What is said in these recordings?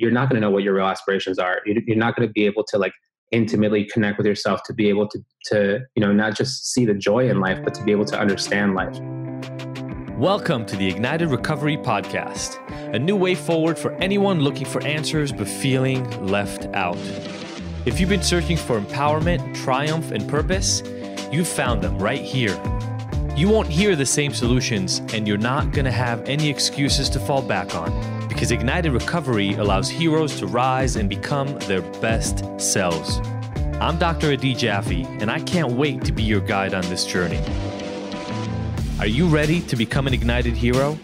you're not going to know what your real aspirations are. You're not going to be able to like intimately connect with yourself to be able to, not just see the joy in life, but to be able to understand life. Welcome to the Ignited Recovery Podcast, a new way forward for anyone looking for answers but feeling left out. If you've been searching for empowerment, triumph, and purpose, you've found them right here. You won't hear the same solutions, and you're not going to have any excuses to fall back on, because Ignited Recovery allows heroes to rise and become their best selves. I'm Dr. Adi Jaffe, and I can't wait to be your guide on this journey. Are you ready to become an ignited hero?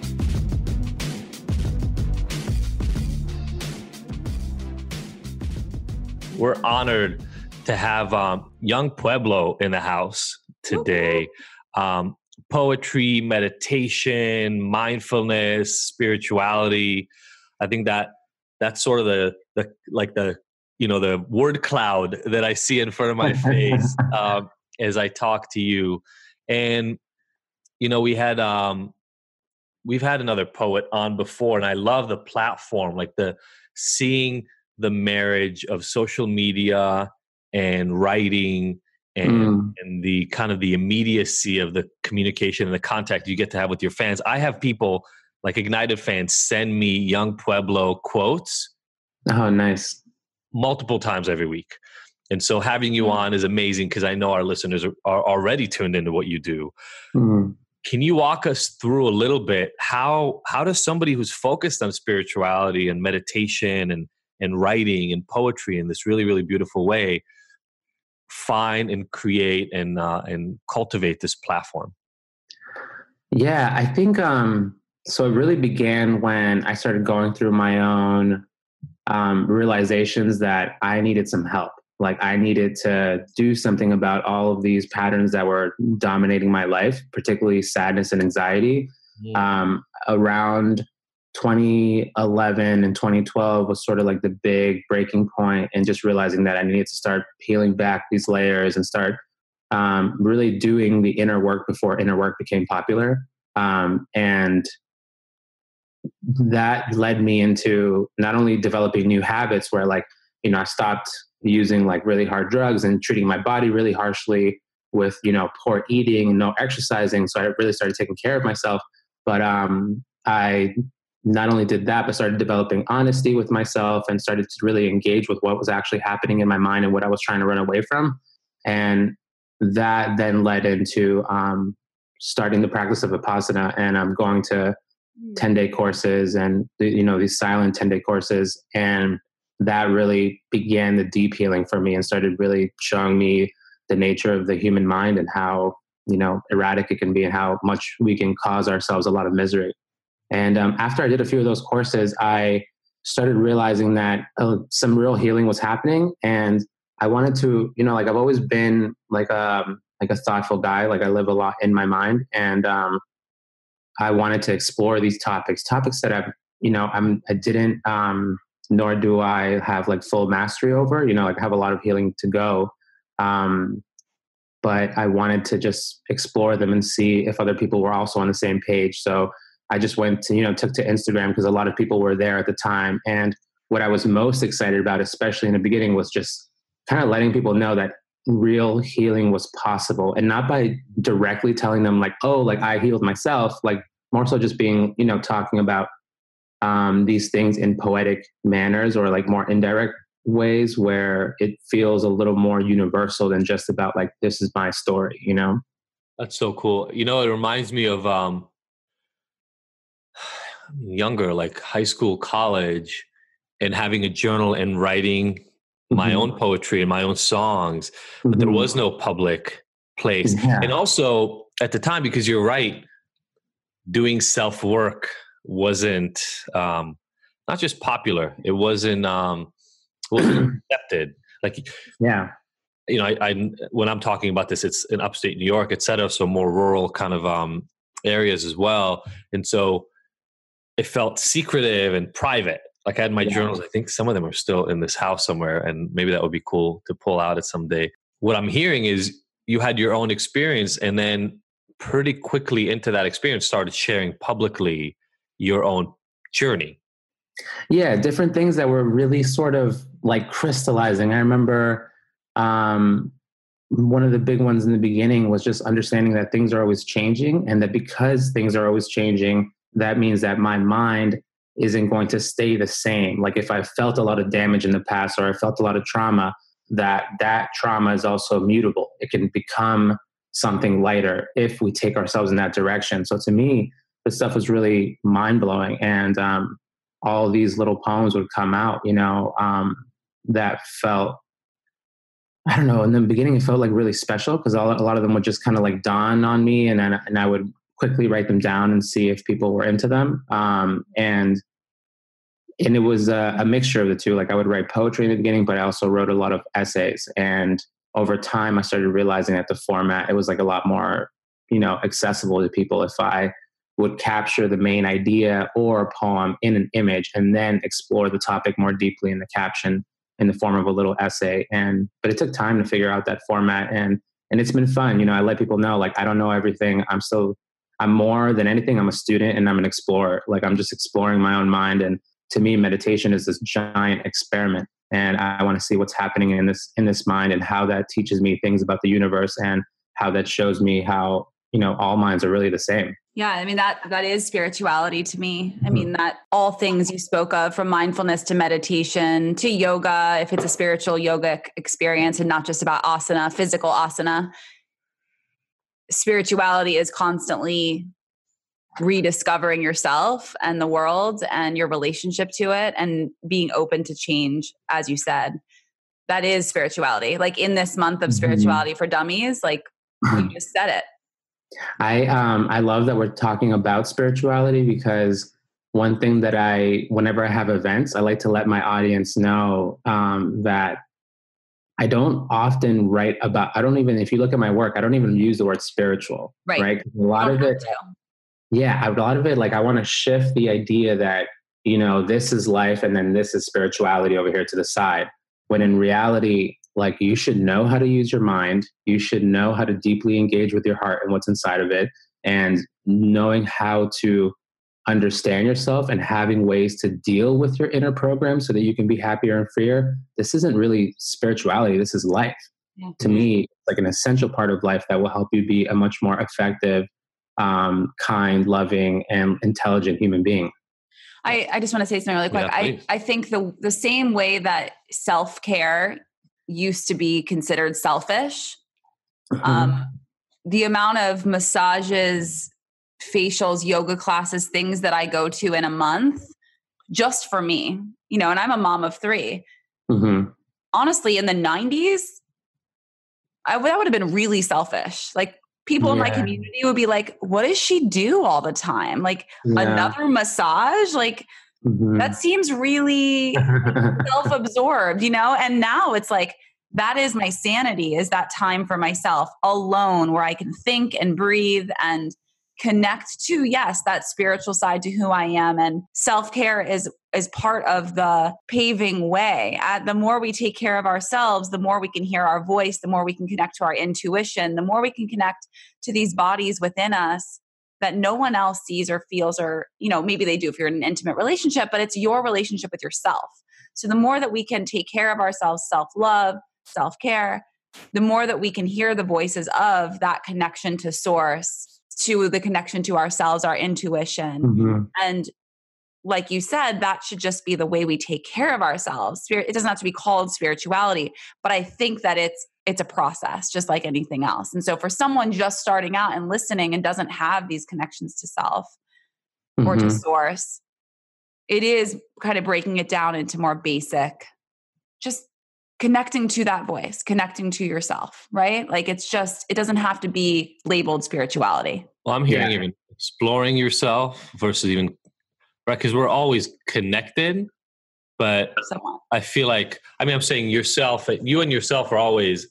We're honored to have young Pueblo in the house today. Poetry, meditation, mindfulness, spirituality. I think that's sort of the word cloud that I see in front of my face as I talk to you. And we've had another poet on before, and I love the platform, like seeing the marriage of social media and writing and the kind of the immediacy of the communication and the contact you get to have with your fans. I have people like Ignited fans send me young Pueblo quotes. Oh, nice. Multiple times every week. And so having you on is amazing because I know our listeners are already tuned into what you do. Can you walk us through a little bit how does somebody who's focused on spirituality and meditation and writing and poetry in this really, really beautiful way find and create and cultivate this platform? Yeah, I think so it really began when I started going through my own realizations that I needed some help. Like I needed to do something about all of these patterns that were dominating my life, particularly sadness and anxiety. Around 2011 and 2012 was sort of like the big breaking point, and just realizing that I needed to start peeling back these layers and start really doing the inner work before inner work became popular. And that led me into not only developing new habits where I stopped using like really hard drugs and treating my body really harshly with, poor eating and no exercising. So I really started taking care of myself. But I not only did that, but started developing honesty with myself and started to really engage with what was actually happening in my mind and what I was trying to run away from. And that then led into starting the practice of Vipassana, and I'm going to 10-day courses and, these silent 10-day courses. And that really began the deep healing for me and started really showing me the nature of the human mind and how, erratic it can be and how much we can cause ourselves a lot of misery. And after I did a few of those courses, I started realizing that some real healing was happening. And I wanted to, I've always been like a thoughtful guy. Like I live a lot in my mind, and I wanted to explore these topics that I didn't, nor do I have like full mastery over, I have a lot of healing to go. But I wanted to just explore them and see if other people were also on the same page. So I just went to, took to Instagram because a lot of people were there at the time. And what I was most excited about, especially in the beginning, was just kind of letting people know that real healing was possible, and not by directly telling them like, oh, like I healed myself, like more so just being, talking about these things in poetic manners or like more indirect ways where it feels a little more universal than just about like, this is my story, That's so cool. It reminds me of younger, like high school, college, and having a journal and writing my own poetry and my own songs, but there was no public place. Yeah. And also at the time, because you're right, doing self-work wasn't not just popular. It wasn't accepted. Like, yeah, I when I'm talking about this, it's in upstate New York, et cetera. So more rural kind of areas as well. And so it felt secretive and private. Like I had my journals. I think some of them are still in this house somewhere, and maybe that would be cool to pull out at some day. What I'm hearing is you had your own experience, and then pretty quickly into that experience started sharing publicly your own journey. Yeah, different things that were really sort of like crystallizing. I remember um, one of the big ones in the beginning was just understanding that things are always changing, and that because things are always changing, that means that my mind isn't going to stay the same. Like if I felt a lot of damage in the past or I felt a lot of trauma, that trauma is also mutable. It can become something lighter if we take ourselves in that direction. So to me, this stuff was really mind blowing, and all these little poems would come out, that felt, I don't know. In the beginning, it felt like really special because a lot of them would just kind of like dawn on me, and I would quickly write them down and see if people were into them. And it was a mixture of the two. Like I would write poetry in the beginning, but I also wrote a lot of essays. And over time, I started realizing that the format, it was like a lot more, accessible to people if I would capture the main idea or a poem in an image and then explore the topic more deeply in the caption in the form of a little essay. But it took time to figure out that format, and it's been fun. I let people know, like, I don't know everything. I'm more than anything, I'm a student and I'm an explorer. Like I'm just exploring my own mind. And to me, meditation is this giant experiment, and I want to see what's happening in this mind and how that teaches me things about the universe, and how that shows me how all minds are really the same. Yeah, I mean, that is spirituality to me. I mean, that all things you spoke of, from mindfulness to meditation to yoga, if it's a spiritual yoga experience and not just about asana, physical asana, spirituality is constantly rediscovering yourself and the world and your relationship to it, and being open to change, as you said. That is spirituality. Like in this month of spirituality for dummies, like you just said it. I love that we're talking about spirituality, because one thing that whenever I have events, I like to let my audience know that I don't often write about, if you look at my work, I don't even use the word spiritual, right? A lot of it, a lot of it, like I want to shift the idea that, this is life and then this is spirituality over here to the side. When in reality, like you should know how to use your mind. You should know how to deeply engage with your heart and what's inside of it. And knowing how to understand yourself and having ways to deal with your inner program so that you can be happier and freer. This isn't really spirituality. This is life. Yeah. To me, it's like an essential part of life that will help you be a much more effective, kind, loving, and intelligent human being. I just want to say something really quick. Yeah, I think the same way that self-care used to be considered selfish, the amount of massages, facials, yoga classes, things that I go to in a month, just for me, and I'm a mom of 3. Mm-hmm. Honestly, in the 90s, that would have been really selfish. Like people in my community would be like, what does she do all the time? Like another massage? Like that seems really self-absorbed, And now it's like, that is my sanity, is that time for myself alone, where I can think and breathe and connect to, yes, that spiritual side to who I am. And self-care is part of the paving way. The more we take care of ourselves, the more we can hear our voice, the more we can connect to our intuition, the more we can connect to these bodies within us that no one else sees or feels, or, maybe they do if you're in an intimate relationship, but it's your relationship with yourself. So the more that we can take care of ourselves, self-love, self-care, the more that we can hear the voices of that connection to source, to the connection to ourselves, our intuition. Mm-hmm. And like you said, that should just be the way we take care of ourselves. It doesn't have to be called spirituality, but I think that it's a process, just like anything else. And so for someone just starting out and listening and doesn't have these connections to self or to source, it is kind of breaking it down into more basic, just connecting to that voice, connecting to yourself, right? Like it doesn't have to be labeled spirituality. Well, I'm hearing even exploring yourself versus even, right? Because we're always connected, but I feel like, I'm saying yourself, you and yourself are always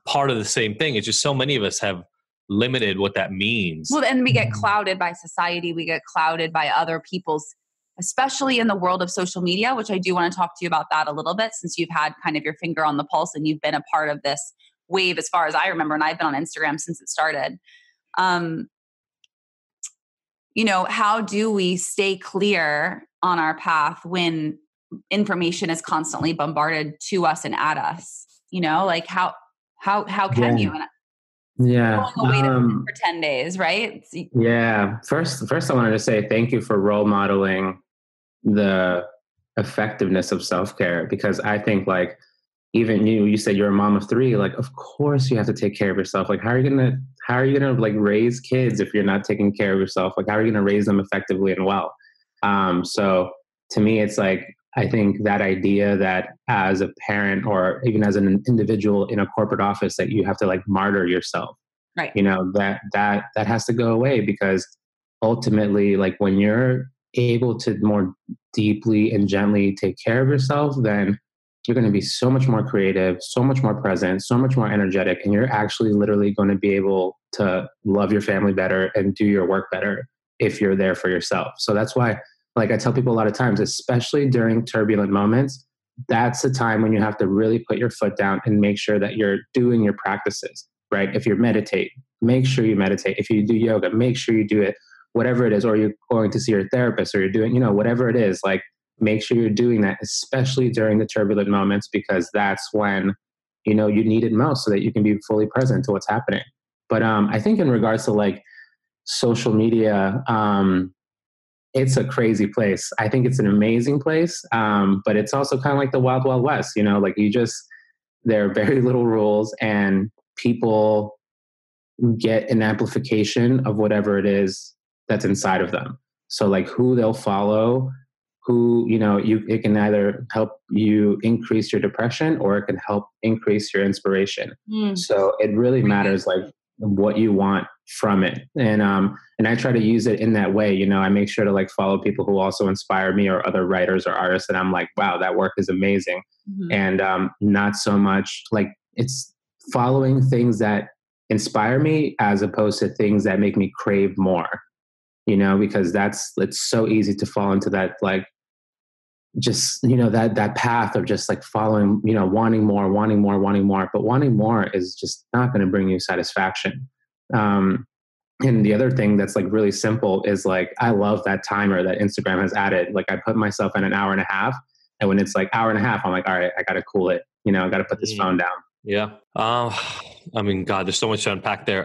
part of the same thing. It's just so many of us have limited what that means. Well, and we get clouded by society. We get clouded by other people's, especially in the world of social media, which I do want to talk to you about that a little bit, since you've had kind of your finger on the pulse and you've been a part of this wave as far as I remember. And I've been on Instagram since it started. How do we stay clear on our path when information is constantly bombarded to us and at us? You know, like how can you? Yeah. Going away for 10 days, right? Yeah. First, I wanted to say thank you for role modeling the effectiveness of self-care, because I think like even you said you're a mom of 3, like of course you have to take care of yourself. Like how are you gonna like raise kids if you're not taking care of yourself? Like how are you gonna raise them effectively and well? So to me, it's like, I think that idea that as a parent or even as an individual in a corporate office that you have to like martyr yourself, right? You know, that has to go away, because ultimately, like when you're able to more deeply and gently take care of yourself, then you're going to be so much more creative, so much more present, so much more energetic, and you're actually literally going to be able to love your family better and do your work better if you're there for yourself. So that's why, like I tell people a lot of times, especially during turbulent moments, that's the time when you have to really put your foot down and make sure that you're doing your practices, right? If you meditate, make sure you meditate. If you do yoga, make sure you do it, whatever it is, or you're going to see your therapist, or you're doing, you know, whatever it is, like make sure you're doing that, especially during the turbulent moments, because that's when, you know, you need it most so that you can be fully present to what's happening. But I think in regards to like social media, it's a crazy place. I think it's an amazing place, but it's also kind of like the wild, wild west, you know, like there are very little rules, and people get an amplification of whatever it is that's inside of them. So like who they'll follow, who, you know, it can either help you increase your depression or it can help increase your inspiration. So it really matters like what you want from it. And I try to use it in that way. You know, I make sure to like follow people who also inspire me, or other writers or artists. And I'm like, wow, that work is amazing. And not so much like it's following things that inspire me as opposed to things that make me crave more, you know, because it's so easy to fall into that, like, just, you know, that path of just like following, you know, wanting more, but wanting more is just not going to bring you satisfaction. And the other thing that's like really simple is like, I love that timer that Instagram has added. Like I put myself in an hour and a half, and when it's like hour and a half, I'm like, all right, I got to cool it. You know, I got to put this phone down. Yeah. I mean, God, there's so much to unpack there.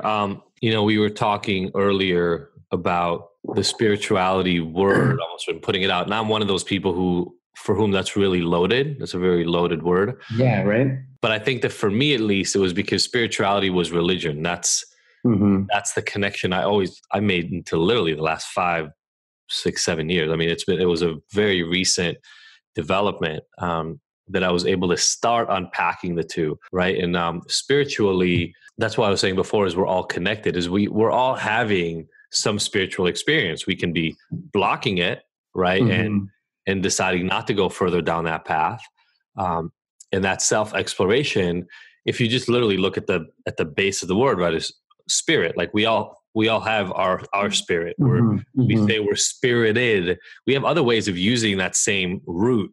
You know, we were talking earlier about the spirituality word, almost when putting it out. And I'm one of those people for whom that's really loaded. That's a very loaded word. Yeah. Right. But I think that for me, at least, it was because spirituality was religion. That's the connection I made into literally the last 5, 6, 7 years. I mean, it was a very recent development, that I was able to start unpacking the two, right? And spiritually, that's what I was saying before, is we're all connected, is we're all having some spiritual experience. We can be blocking it, right? And deciding not to go further down that path. And that self-exploration, if you just literally look at the base of the word, right, is spirit. Like we all have our spirit. We say we're spirited. We have other ways of using that same root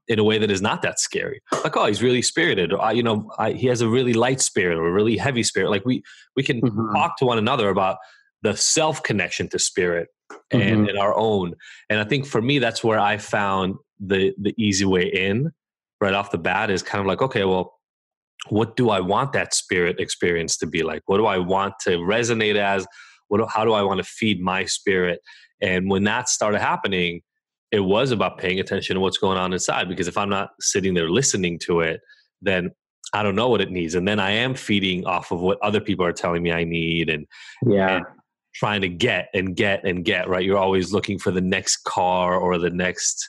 in a way that is not that scary. Like, oh, he's really spirited. Or, he has a really light spirit or a really heavy spirit. Like we can talk to one another about the self connection to spirit and our own. And I think for me, that's where I found the easy way in right off the bat, is kind of like, okay, well, what do I want that spirit experience to be like? What do I want to resonate as? How do I want to feed my spirit? And when that started happening, it was about paying attention to what's going on inside. Because if I'm not sitting there listening to it, then I don't know what it needs. And then I am feeding off of what other people are telling me I need, and trying to get, right? You're always looking for the next car or the next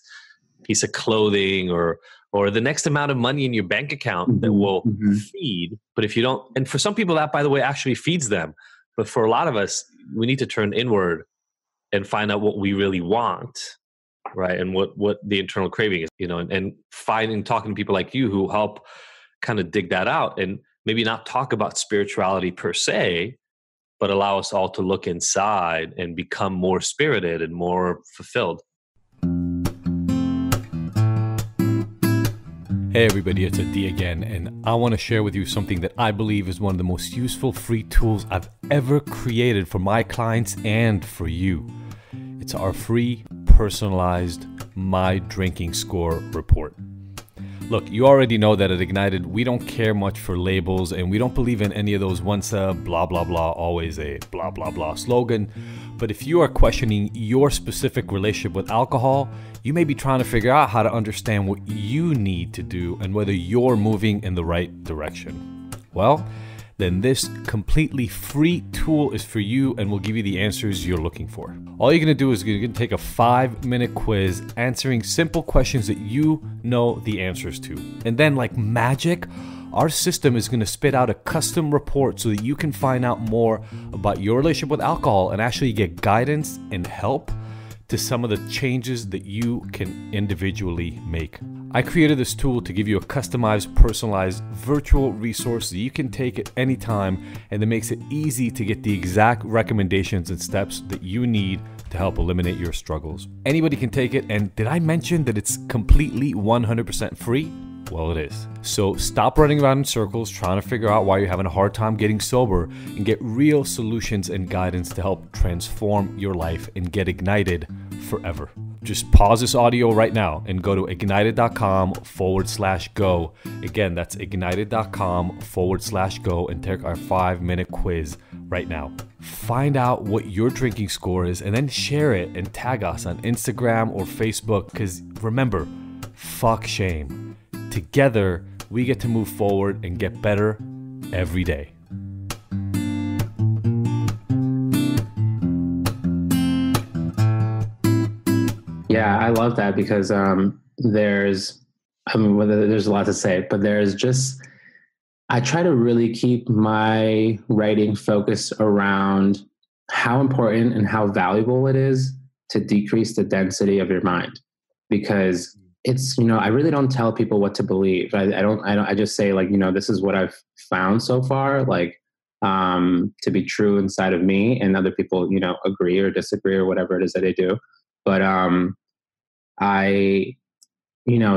piece of clothing or the next amount of money in your bank account that will feed. But if you don't, and for some people that, by the way, actually feeds them. But for a lot of us, we need to turn inward and find out what we really want, right? And what the internal craving is, and talking to people like you who help kind of dig that out, and maybe not talk about spirituality per se, but allow us all to look inside and become more spirited and more fulfilled. Hey everybody, it's Adi again, and I want to share with you something that I believe is one of the most useful free tools I've ever created for my clients and for you. It's our free personalized My Drinking Score report. Look, you already know that at Ignited, we don't care much for labels and we don't believe in any of those once a blah, blah, blah, always a blah, blah, blah slogan. But if you are questioning your specific relationship with alcohol, you may be trying to figure out how to understand what you need to do and whether you're moving in the right direction. Well, then this completely free tool is for you and will give you the answers you're looking for. All you're gonna do is you're gonna take a 5-minute quiz answering simple questions that you know the answers to. And then like magic, our system is gonna spit out a custom report so that you can find out more about your relationship with alcohol and actually get guidance and help to some of the changes that you can individually make. I created this tool to give you a customized, personalized virtual resource that you can take at any time, and that makes it easy to get the exact recommendations and steps that you need to help eliminate your struggles. Anybody can take it, and did I mention that it's completely 100% free? Well, it is. So stop running around in circles trying to figure out why you're having a hard time getting sober and get real solutions and guidance to help transform your life and get ignited forever. Just pause this audio right now and go to ignited.com/go. Again, that's ignited.com/go and take our 5-minute quiz right now. Find out what your drinking score is and then share it and tag us on Instagram or Facebook, because remember, fuck shame. Together, we get to move forward and get better every day. Yeah, I love that because there's a lot to say, but I try to really keep my writing focused around how important and how valuable it is to decrease the density of your mind, because it's, I really don't tell people what to believe. I just say like, this is what I've found so far, like, to be true inside of me, and other people, agree or disagree or whatever it is that they do. But,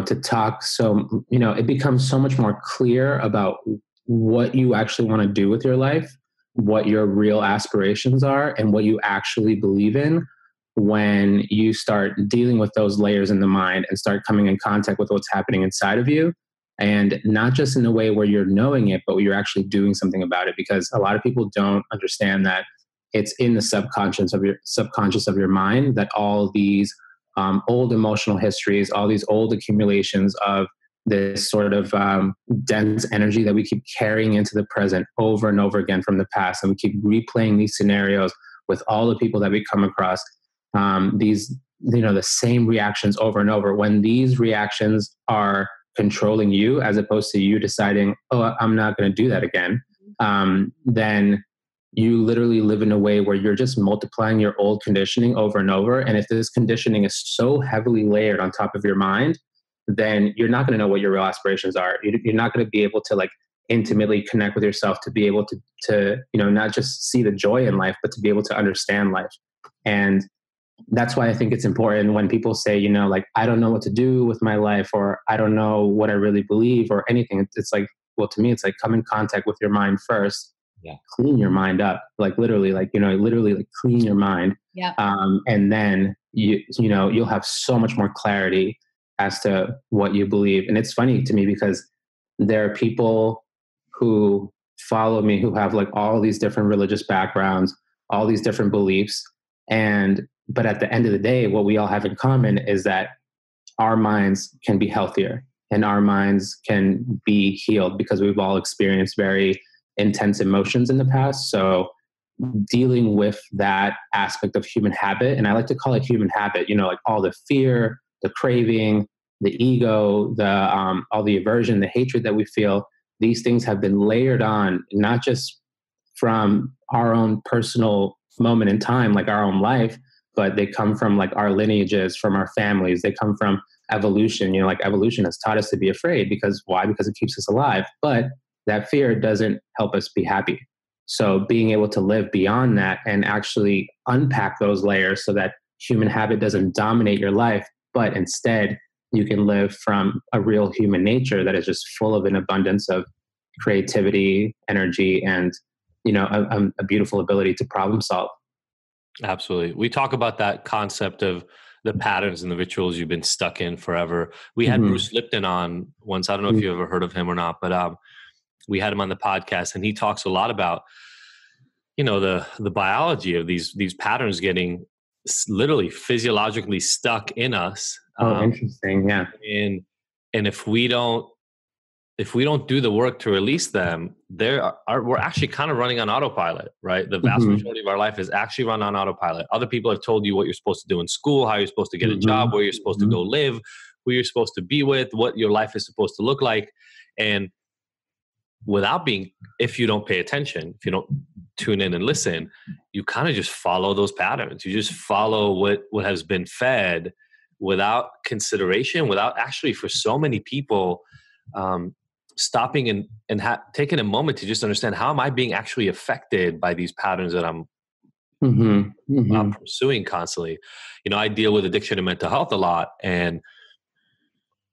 to talk, so, it becomes so much more clear about what you actually want to do with your life, what your real aspirations are, and what you actually believe in, when you start dealing with those layers in the mind and start coming in contact with what's happening inside of you, and not just in a way where you're knowing it, but you're actually doing something about it. Because a lot of people don't understand that it's in the subconscious of your mind that all these old emotional histories, all these old accumulations of this sort of dense energy that we keep carrying into the present over and over again from the past, and we keep replaying these scenarios with all the people that we come across. These, the same reactions over and over. When these reactions are controlling you, as opposed to you deciding, oh, I'm not going to do that again, then you literally live in a way where you're just multiplying your old conditioning over and over. And if this conditioning is so heavily layered on top of your mind, then you're not going to know what your real aspirations are. You're not going to be able to like intimately connect with yourself, to be able to not just see the joy in life, but to be able to understand life. And that's why I think it's important when people say, like, I don't know what to do with my life, or I don't know what I really believe or anything. It's like, well, to me, it's like, come in contact with your mind first. Yeah. Clean your mind up, like literally clean your mind. Yeah. And then you'll have so much more clarity as to what you believe. And it's funny to me because there are people who follow me who have like all these different religious backgrounds, all these different beliefs. But at the end of the day, what we all have in common is that our minds can be healthier and our minds can be healed, because we've all experienced very intense emotions in the past. So dealing with that aspect of human habit, and I like to call it human habit, like all the fear, the craving, the ego, all the aversion, the hatred that we feel, these things have been layered on, not just from our own personal moment in time, like our own life, but they come from like our lineages, from our families. They come from evolution. Like evolution has taught us to be afraid. Because why? Because it keeps us alive. But that fear doesn't help us be happy. So being able to live beyond that and actually unpack those layers so that human habit doesn't dominate your life, but instead you can live from a real human nature that is just full of an abundance of creativity, energy, and a beautiful ability to problem solve. Absolutely. We talk about that concept of the patterns and the rituals you've been stuck in forever. We had Bruce Lipton on once. I don't know if you ever heard of him or not, but we had him on the podcast, and he talks a lot about, you know, the biology of these patterns getting literally physiologically stuck in us. Oh, interesting. Yeah. And if we don't do the work to release them, we're actually kind of running on autopilot, right? The vast majority of our life is actually run on autopilot. Other people have told you what you're supposed to do in school, how you're supposed to get a job, where you're supposed to go live, who you're supposed to be with, what your life is supposed to look like. And if you don't pay attention, if you don't tune in and listen, you kind of just follow those patterns. You just follow what has been fed without consideration, without actually, for so many people, stopping and taking a moment to just understand, how am I being actually affected by these patterns that I'm pursuing constantly. You know, I deal with addiction and mental health a lot, and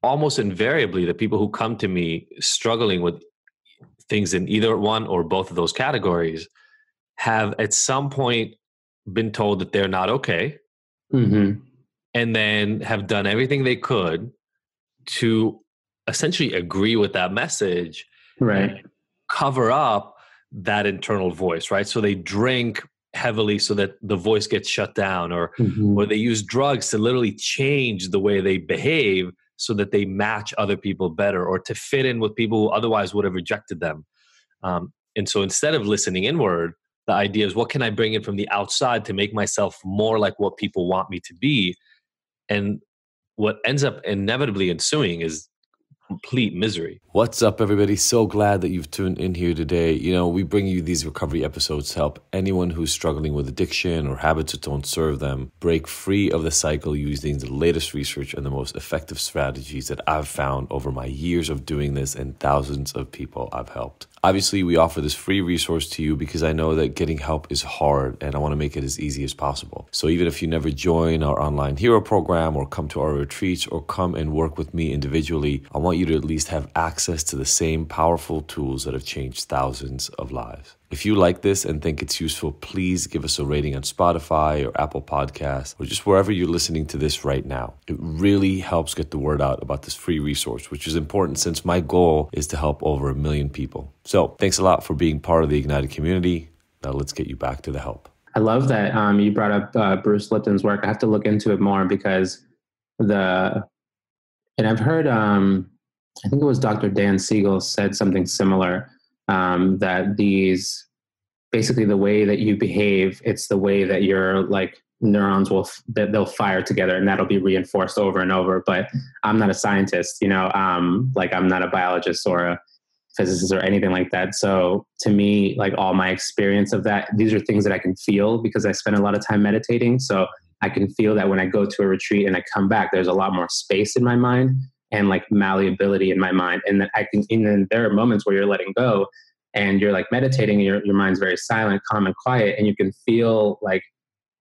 almost invariably the people who come to me struggling with things in either one or both of those categories have at some point been told that they're not okay, and then have done everything they could to essentially agree with that message, right? And cover up that internal voice, right? So they drink heavily so that the voice gets shut down, or they use drugs to literally change the way they behave so that they match other people better, or to fit in with people who otherwise would have rejected them. And so instead of listening inward, the idea is, what can I bring in from the outside to make myself more like what people want me to be? And what ends up inevitably ensuing is complete misery. What's up, everybody? So glad that you've tuned in here today. You know, we bring you these recovery episodes to help anyone who's struggling with addiction or habits that don't serve them break free of the cycle using the latest research and the most effective strategies that I've found over my years of doing this and thousands of people I've helped. Obviously, we offer this free resource to you because I know that getting help is hard and I want to make it as easy as possible. So even if you never join our online hero program or come to our retreats or come and work with me individually, I want you to at least have access to the same powerful tools that have changed thousands of lives. If you like this and think it's useful, please give us a rating on Spotify or Apple Podcasts or just wherever you're listening to this right now. It really helps get the word out about this free resource, which is important since my goal is to help over 1 million people. So thanks a lot for being part of the Ignited community. Now let's get you back to the help. I love that you brought up Bruce Lipton's work. I have to look into it more because and I've heard, I think it was Dr. Dan Siegel said something similar, that basically the way that you behave, it's the way that your like neurons they'll fire together, and that'll be reinforced over and over. But I'm not a scientist, you know, like I'm not a biologist or a physicist or anything like that. So to me, like all my experience of that, these are things that I can feel because I spend a lot of time meditating. So I can feel that when I go to a retreat and I come back, there's a lot more space in my mind and like malleability in my mind. And that and then there are moments where you're letting go and you're like meditating and your mind's very silent, calm and quiet. And you can feel like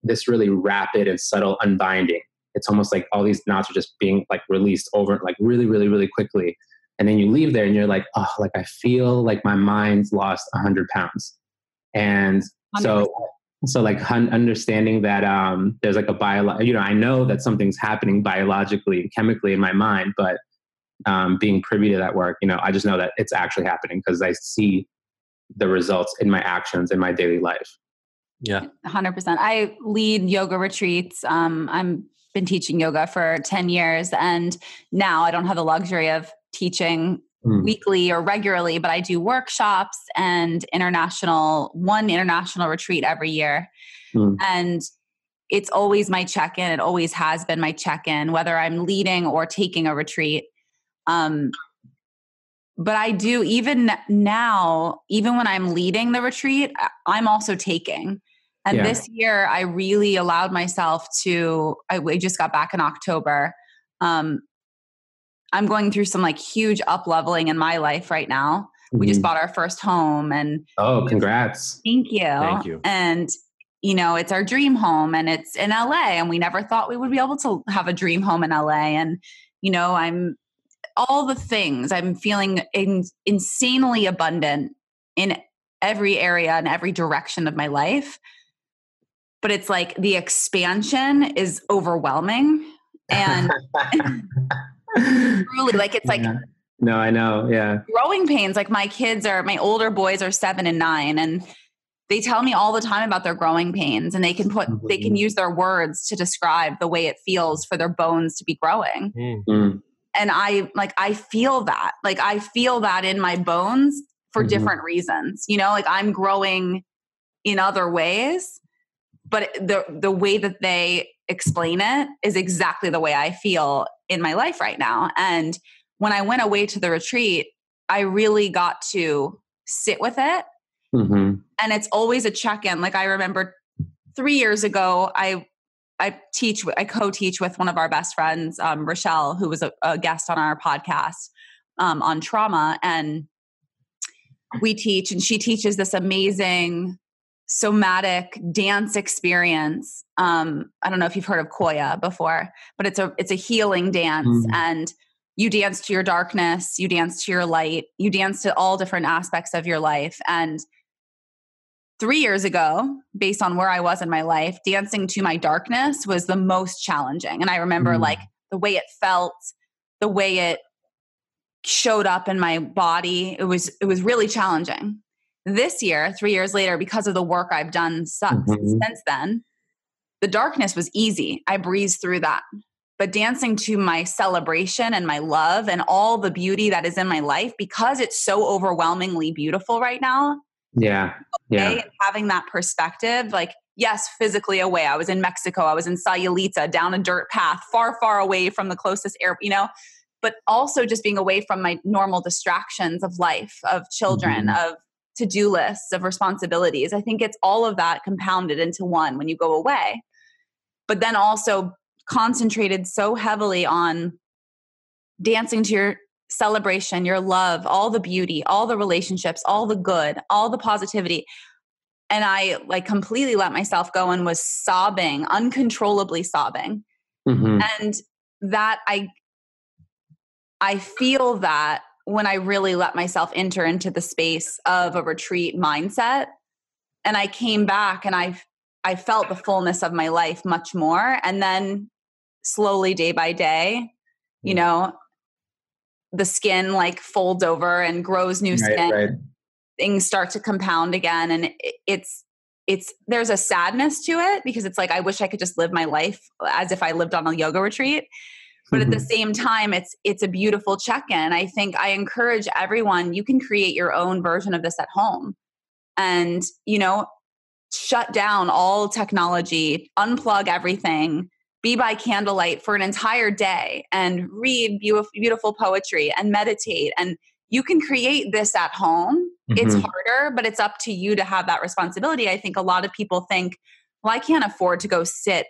this really rapid and subtle unbinding. It's almost like all these knots are just being like released over like really, really, really quickly. And then you leave there and you're like, oh, like I feel like my mind's lost 100 pounds. And 100%. So like understanding that there's like I know that something's happening biologically and chemically in my mind, but being privy to that work, you know, I just know that it's actually happening because I see the results in my actions in my daily life. Yeah. 100%. I lead yoga retreats. I've been teaching yoga for 10 years and now I don't have the luxury of teaching weekly or regularly, but I do workshops and one international retreat every year. And it's always my check-in. It always has been my check-in, whether I'm leading or taking a retreat. But I do, even now, even when I'm leading the retreat, I'm also taking. And this year I really allowed myself I just got back in October. I'm going through some like huge up-leveling in my life right now. We just bought our first home and congrats. Thank you. Thank you. And you know, it's our dream home and it's in LA and we never thought we would be able to have a dream home in LA. And, you know, I'm feeling insanely abundant in every area and every direction of my life. but it's like the expansion is overwhelming. And truly, like, it's like, no, I know. Yeah. growing pains. Like my older boys are 7 and 9, and they tell me all the time about their growing pains, and they can use their words to describe the way it feels for their bones to be growing. Mm-hmm. And I feel that, like, I feel that in my bones for different reasons, like I'm growing in other ways, but the way that they explain it is exactly the way I feel in my life right now. And when I went away to the retreat, I really got to sit with it. Mm-hmm. And it's always a check-in. Like, I remember 3 years ago, I co-teach with one of our best friends, Rochelle, who was a guest on our podcast on trauma. And we teach, and she teaches this amazing somatic dance experience. I don't know if you've heard of Koya before, but it's a healing dance. And you dance to your darkness, you dance to your light, you dance to all different aspects of your life. And 3 years ago, based on where I was in my life, dancing to my darkness was the most challenging. And I remember like the way it felt, the way it showed up in my body. It was really challenging. This year, 3 years later, because of the work I've done since then, the darkness was easy. I breezed through that. But dancing to my celebration and my love and all the beauty that is in my life, because it's so overwhelmingly beautiful right now. Yeah. And having that perspective, like, yes, physically away. I was in Mexico. I was in Sayulita, down a dirt path, far, far away from the closest air, but also just being away from my normal distractions of life, of children, of to-do lists, of responsibilities. I think it's all of that compounded into one when you go away, but then also concentrated so heavily on dancing to your celebration, your love, all the beauty, all the relationships, all the good, all the positivity. And I like completely let myself go and was sobbing, uncontrollably sobbing. And that I feel that when I really let myself enter into the space of a retreat mindset, and I came back and I felt the fullness of my life much more. And then slowly, day by day, the skin like folds over and grows new skin. Right. Things start to compound again. And there's a sadness to it, because it's like, I wish I could just live my life as if I lived on a yoga retreat. But at the same time, it's a beautiful check-in. I think I encourage everyone, you can create your own version of this at home and, shut down all technology, unplug everything, be by candlelight for an entire day and read beautiful poetry and meditate. And you can create this at home. It's harder, but it's up to you to have that responsibility. I think a lot of people think, well, I can't afford to go sit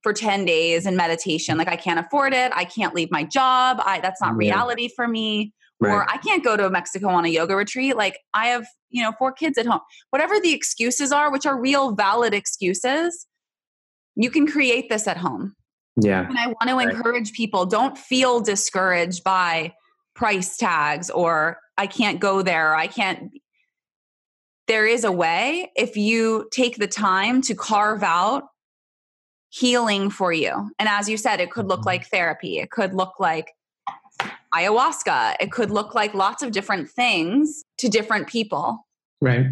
for 10 days in meditation. Like, I can't afford it. I can't leave my job. That's not reality for me. Right. Or I can't go to Mexico on a yoga retreat. Like, I have, 4 kids at home. Whatever the excuses are, which are real valid excuses, you can create this at home. Yeah. And I want to encourage people, don't feel discouraged by price tags or I can't go there. There is a way if you take the time to carve out healing for you. And as you said, it could look like therapy. It could look like ayahuasca. It could look like lots of different things to different people. Right.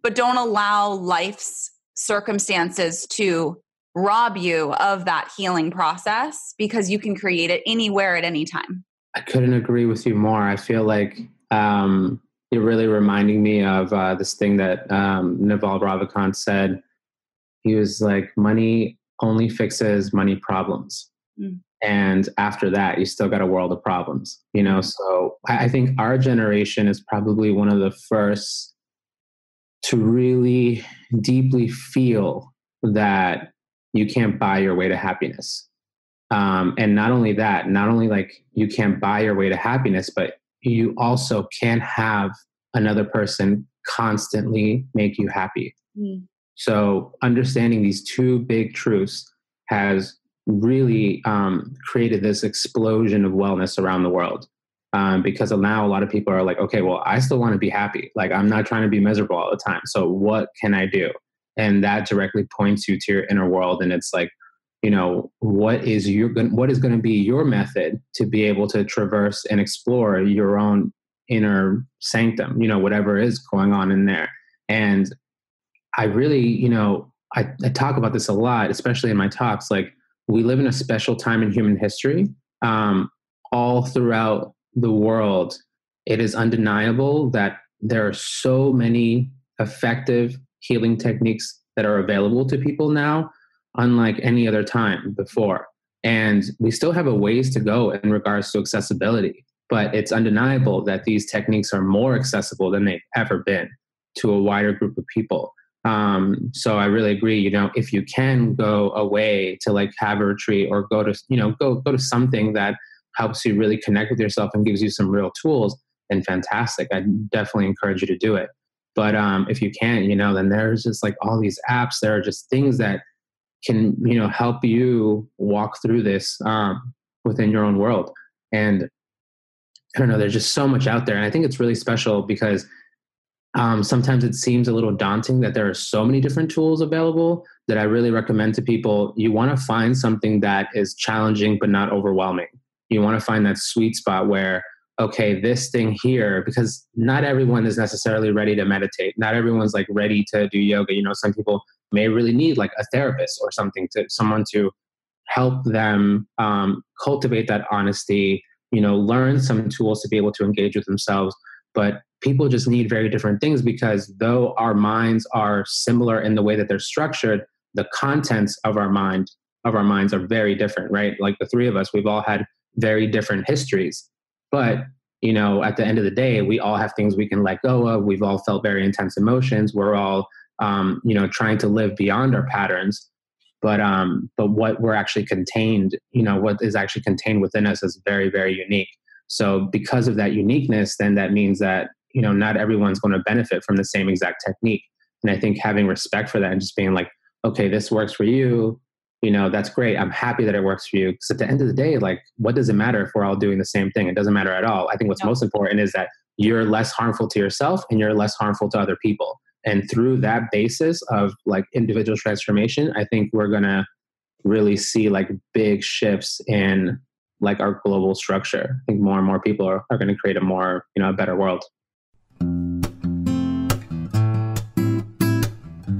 But don't allow life's circumstances to rob you of that healing process, because you can create it anywhere at any time. I couldn't agree with you more. I feel like you're really reminding me of this thing that Naval Ravikant said. He was like, money only fixes money problems. And after that, you still got a world of problems, So I think our generation is probably one of the first to really deeply feel that you can't buy your way to happiness. And not only that, not only like you can't buy your way to happiness, but you also can't have another person constantly make you happy. So understanding these two big truths has really created this explosion of wellness around the world. Because now a lot of people are like, okay, well, I still want to be happy. Like, I'm not trying to be miserable all the time. So what can I do? And that directly points you to your inner world. And it's like, you know, what is going to be your method to be able to traverse and explore your own inner sanctum, you know, whatever is going on in there. And I really, you know, I talk about this a lot, especially in my talks. Like, we live in a special time in human history. All throughout the world, it is undeniable that there are so many effective healing techniques that are available to people now, unlike any other time before. And we still have a ways to go in regards to accessibility, but it's undeniable that these techniques are more accessible than they've ever been to a wider group of people. So I really agree, you know, if you can go away to like have a retreat or go to, you know, go to something that helps you really connect with yourself and gives you some real tools, then fantastic. I definitely encourage you to do it. But if you can't, you know, then there's just like all these apps. There are just things that can, you know, help you walk through this within your own world. And I don't know, there's just so much out there. And I think it's really special because sometimes it seems a little daunting that there are so many different tools available that I really recommend to people. You want to find something that is challenging but not overwhelming. You want to find that sweet spot where, okay, this thing here, because not everyone is necessarily ready to meditate. Not everyone's like ready to do yoga. You know, some people may really need like a therapist or someone to help them cultivate that honesty, you know, learn some tools to be able to engage with themselves. But people just need very different things, because though our minds are similar in the way that they're structured, the contents of our minds are very different, right? Like the three of us, we've all had very different histories. But, you know, at the end of the day, we all have things we can let go of. We've all felt very intense emotions. We're all, you know, trying to live beyond our patterns. But what we're actually contained, you know, what is actually contained within us is very, very unique. So because of that uniqueness, then that means that, you know, not everyone's going to benefit from the same exact technique. And I think having respect for that and just being like, okay, this works for you, you know, that's great. I'm happy that it works for you. Because at the end of the day, like, what does it matter if we're all doing the same thing? It doesn't matter at all. I think what's most important is that you're less harmful to yourself and you're less harmful to other people. And through that basis of like individual transformation, I think we're going to really see like big shifts in like our global structure. I think more and more people are going to create a more, you know, a better world.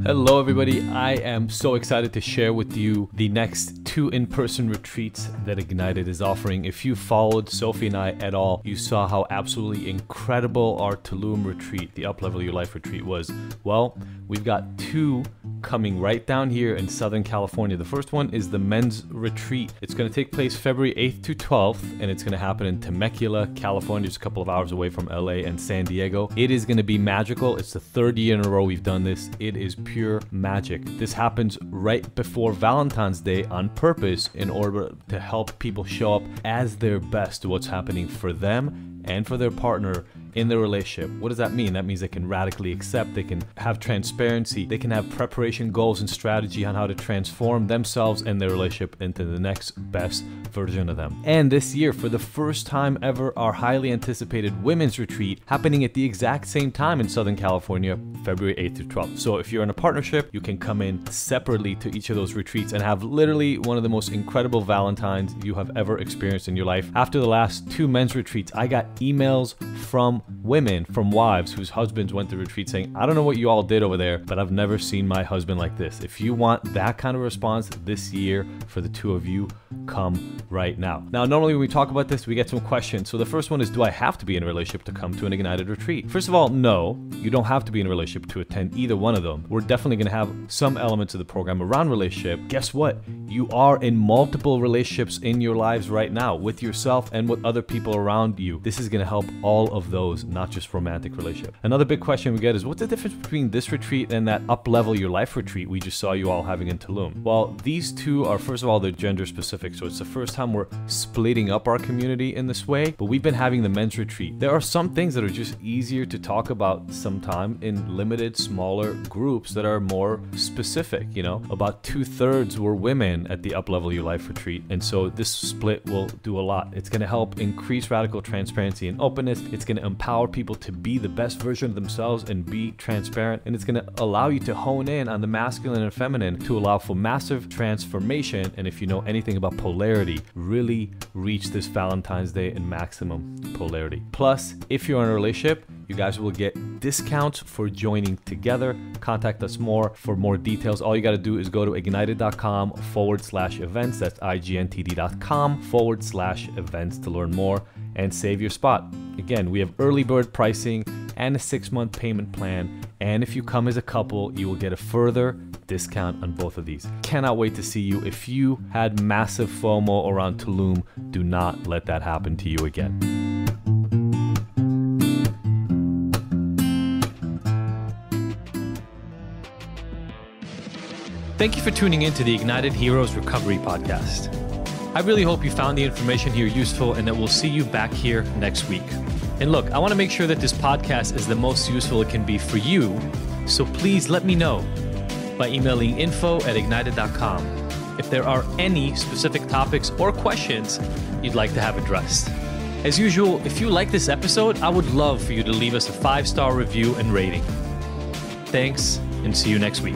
Hello, everybody. I am so excited to share with you the next 2 in-person retreats that Ignited is offering. If you followed Sophie and I at all, you saw how absolutely incredible our Tulum retreat, the Uplevel Your Life retreat was. Well, we've got 2 coming right down here in Southern California. The first one is the men's retreat. It's going to take place February 8th to 12th, and it's going to happen in Temecula, California, just a couple of hours away from LA and San Diego. It is going to be magical. It's the 3rd year in a row we've done this. It is pure magic. This happens right before Valentine's Day on purpose in order to help people show up as their best to what's happening for them and for their partner in their relationship. What does that mean? That means they can radically accept, they can have transparency, they can have preparation, goals, and strategy on how to transform themselves and their relationship into the next best version of them. And this year, for the first time ever, our highly anticipated women's retreat happening at the exact same time in Southern California, February 8th through 12th. So if you're in a partnership, you can come in separately to each of those retreats and have literally one of the most incredible Valentines you have ever experienced in your life. After the last 2 men's retreats, I got emails from women, from wives whose husbands went to retreat saying, I don't know what you all did over there, but I've never seen my husband like this. If you want that kind of response this year for the 2 of you, come right now. Now, normally when we talk about this, we get some questions. So the first one is, do I have to be in a relationship to come to an Ignited retreat? First of all, no, you don't have to be in a relationship to attend either one of them. We're definitely going to have some elements of the program around relationship. Guess what? You are in multiple relationships in your lives right now with yourself and with other people around you. This is going to help all of those, not just romantic relationship. Another big question we get is, what's the difference between this retreat and that Uplevel Your Life retreat we just saw you all having in Tulum? Well, these 2 are, first of all, they're gender specific. So it's the first time we're splitting up our community in this way, but we've been having the men's retreat. There are some things that are just easier to talk about sometime in limited, smaller groups that are more specific, you know. About 2/3 were women at the Uplevel Your Life retreat. And so this split will do a lot. It's going to help increase radical transparency and openness. It's It's going to empower people to be the best version of themselves and be transparent. And it's going to allow you to hone in on the masculine and feminine to allow for massive transformation. And if you know anything about polarity, really reach this Valentine's Day in maximum polarity. Plus, if you're in a relationship, you guys will get discounts for joining together. Contact us more for more details. All you got to do is go to ignited.com/events. That's igntd.com/events to learn more and save your spot. Again, we have early bird pricing and a 6-month payment plan. And if you come as a couple, you will get a further discount on both of these. Cannot wait to see you. If you had massive FOMO around Tulum, do not let that happen to you again. Thank you for tuning in to the Ignited Heroes Recovery Podcast. I really hope you found the information here useful and that we'll see you back here next week. And look, I want to make sure that this podcast is the most useful it can be for you, so please let me know by emailing info@ignited.com if there are any specific topics or questions you'd like to have addressed. As usual, if you like this episode, I would love for you to leave us a 5-star review and rating. Thanks, and see you next week.